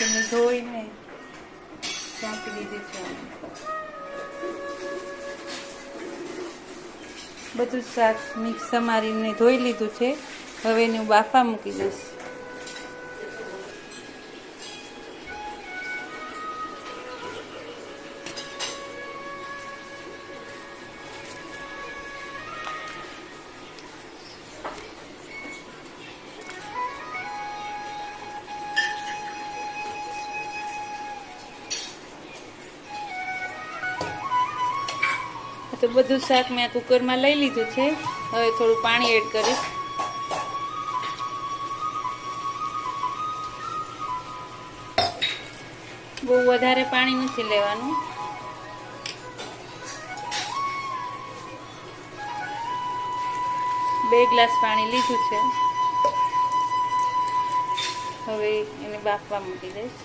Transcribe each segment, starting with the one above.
તેને ધોઈને ચાંપી દીધી છે. બધું શાક મિક્સ મારીને ધોઈ લીધું છે. હવે એને હું બાફા મૂકી દઈશ. તો બધું શાક મેં કુકરમાં લઈ લીધું છે. હવે થોડું પાણી એડ કરીશ. બહુ વધારે પાણી નથી લેવાનું. બે ગ્લાસ પાણી લીધું છે. હવે એને બાફવા મૂકી દઈશ.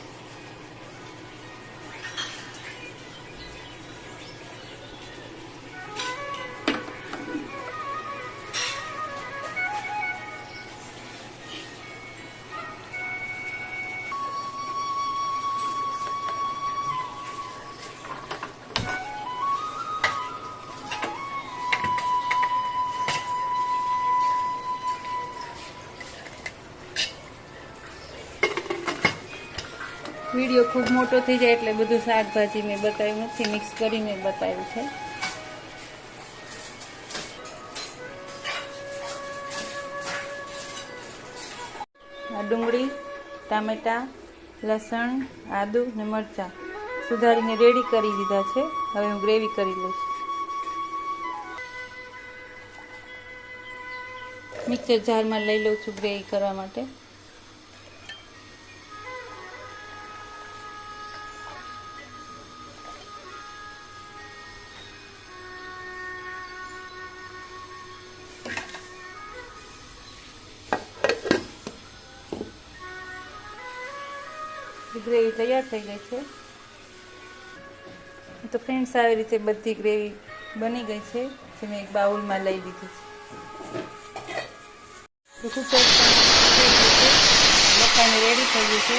વિડીયો ખૂબ મોટો થઈ જાય એટલે બધું શાકભાજી મેં બતાવ્યું નથી, મિક્સ કરીને બતાવ્યું છે. આ ડુંગળી, ટામેટાં, લસણ, આદુ ને મરચાં સુધારીને રેડી કરી દીધા છે. હવે હું ગ્રેવી કરી લઈશ. મિક્સર જારમાં લઈ લઉં છું ગ્રેવી કરવા માટે. ગ્રેવી તૈયાર થઈ ગઈ છે. તો ફ્રેન્ડ્સ, આવી રીતે બધી ગ્રેવી બની ગઈ છે, જે મેં એક બાઉલમાં લઈ લીધી છે. કુકર બફાઈને રેડી થઈ ગયું છે.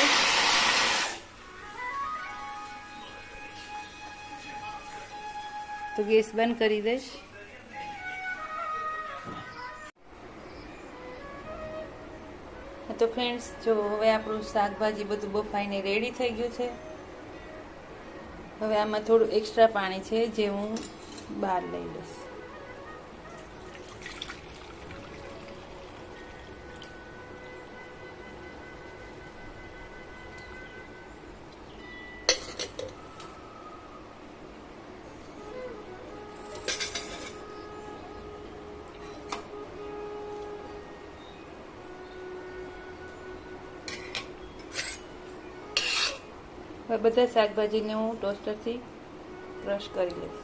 તો ગેસ બંધ કરી દઈશ. તો ફ્રેન્ડ્સ, જો હવે આપણું શાકભાજી બધું બફાઈને રેડી થઈ ગયું છે. હવે આમાં થોડું એક્સ્ટ્રા પાણી છે, જે હું બહાર લઈ લઈશ. હવે બધા શાકભાજીને હું ટોસ્ટરથી ક્રશ કરી લઈશ.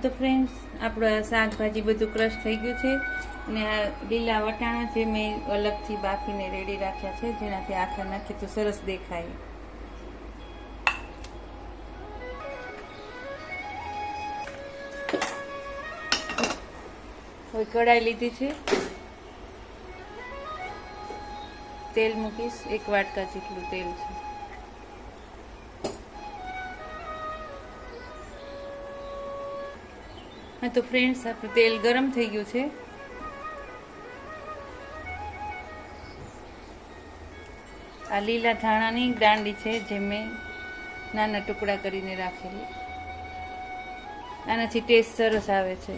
તો ફ્રેન્ડ્સ, આપણું શાકભાજી બધું ક્રશ થઈ ગયું છે. અને આ લીલા વટાણા જે મેં અલગથી બાફીને રેડી રાખ્યા છે, જેનાથી આખા નાખીએ તો સરસ દેખાય. હવે કઢાઈ લીધી છે. તેલ મૂકીશ. 1 વાટકા જેટલું તેલ છે. હા, તો ફ્રેન્ડ્સ, આપણું તેલ ગરમ થઈ ગયું છે. આ લીલા ધાણાની દાંડી છે, જે મેં નાના ટુકડા કરીને રાખેલી. આનાથી ટેસ્ટ સરસ આવે છે.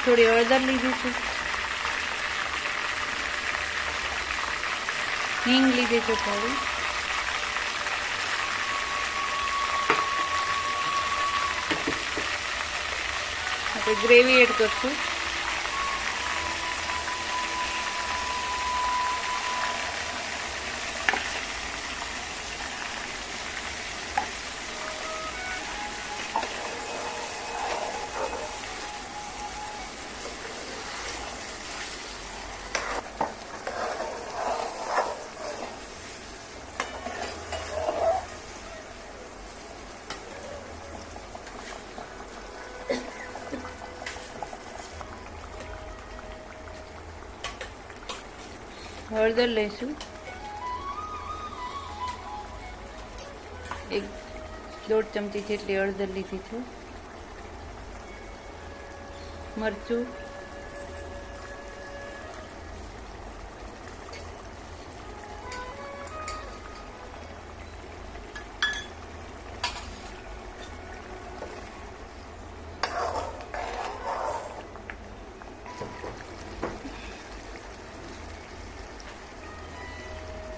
થોડી હળદર લીધી છે. હિંગ લીધી છે થોડી. આપણે ગ્રેવી એડ કરશું. હળદર લઈશું, 1-1.5 ચમચી જેટલી હળદર લીધી છે. મરચું,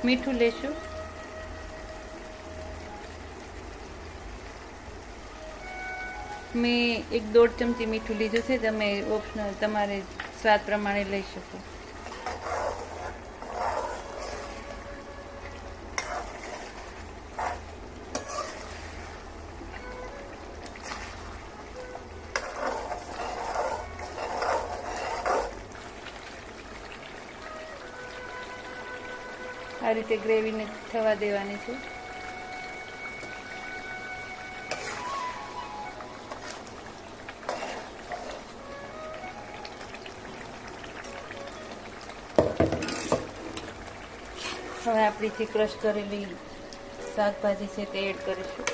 મીઠું લેશું, મેં 1-1.5 ચમચી મીઠું લીધું છે. તમે ઓપ્શનલ તમારે સ્વાદ પ્રમાણે લઈ શકો. આ રીતે ગ્રેવીને થવા દેવાની છે. હવે આપણી જે ક્રશ કરેલી શાકભાજી છે તે એડ કરીશું.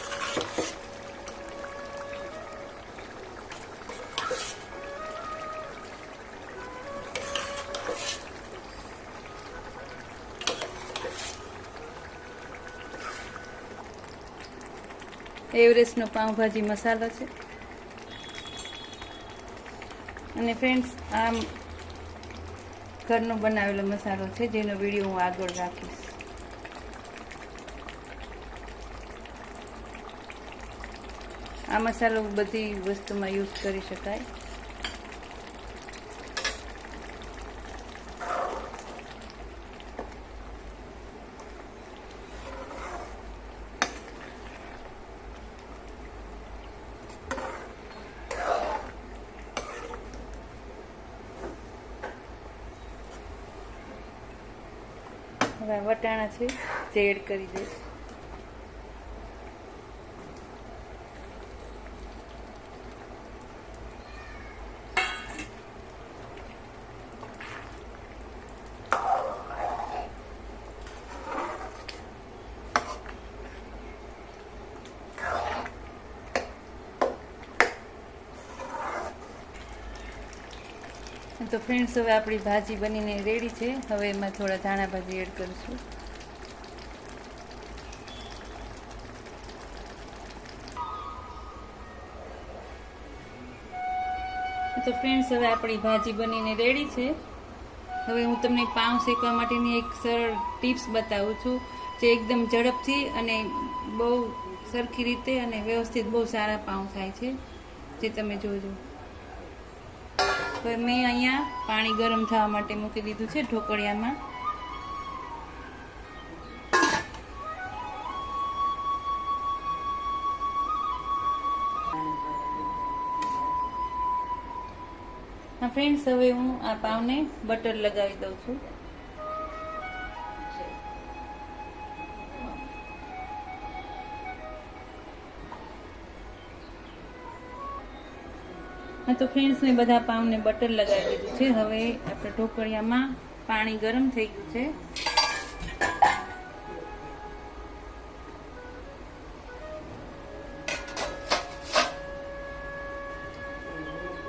એવરેસ્ટનો પાઉંભાજી મસાલો છે. અને ફ્રેન્ડ્સ, આ ઘરનો બનાવેલો મસાલો છે, જેનો વિડીયો હું આગળ રાખીશ. આ મસાલો બધી વસ્તુમાં યુઝ કરી શકાય. હવે વટાણા છે જે એડ કરી દઈશ. તો ફ્રેન્ડ્સ, હવે આપણી ભાજી બનીને રેડી છે. હવે એમાં થોડા ધાણા ભાજી એડ કરીશું. તો ફ્રેન્ડ્સ, હવે આપણી ભાજી બનીને રેડી છે. હવે હું તમને પાઉં શેકવા માટેની એક સરળ ટિપ્સ બતાવું છું, જે એકદમ ઝડપથી અને બહુ સરખી રીતે અને વ્યવસ્થિત બહુ સારા પાઉં થાય છે, જે તમે જોજો. હવે મેં અહીંયા પાણી ગરમ થવા માટે મૂકી દીધું છે ઢોકળિયામાં. હા ફ્રેન્ડ્સ, હવે હું આ પાવને બટર લગાવી દઉં છું. હા તો ફ્રેન્ડ્સ, મેં બધા પાવને બટર લગાવી દીધું છે. હવે આપણે ઢોકળિયામાં પાણી ગરમ થઈ ગયું છે.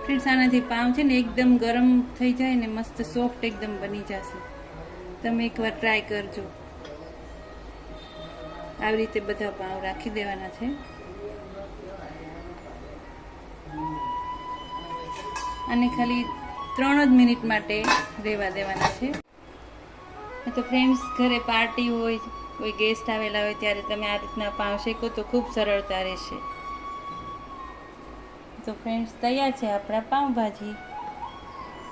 ફ્રેન્ડ્સ, આનાથી પાઉં છે ને એકદમ ગરમ થઈ જાય ને મસ્ત સોફ્ટ એકદમ બની જશે. તમે એકવાર ટ્રાય કરજો. આવી રીતે બધા પાઉં રાખી દેવાના છે. અને ખાલી 3 જ મિનિટ માટે રહેવા દેવાના છે. તો ફ્રેન્ડ્સ, ઘરે પાર્ટી હોય, કોઈ ગેસ્ટ આવેલા હોય ત્યારે તમે આ રીતના પાઉં શેકો તો ખૂબ સરળતા રહેશે. તો ફ્રેન્ડ્સ તૈયાર છે આપણા પાઉંભાજી.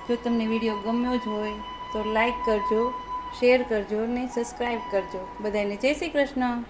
જો તમને વિડીયો ગમ્યો જ હોય તો લાઈક કરજો, શેર કરજો ને સબસ્ક્રાઈબ કરજો. બધાને જય શ્રી કૃષ્ણ.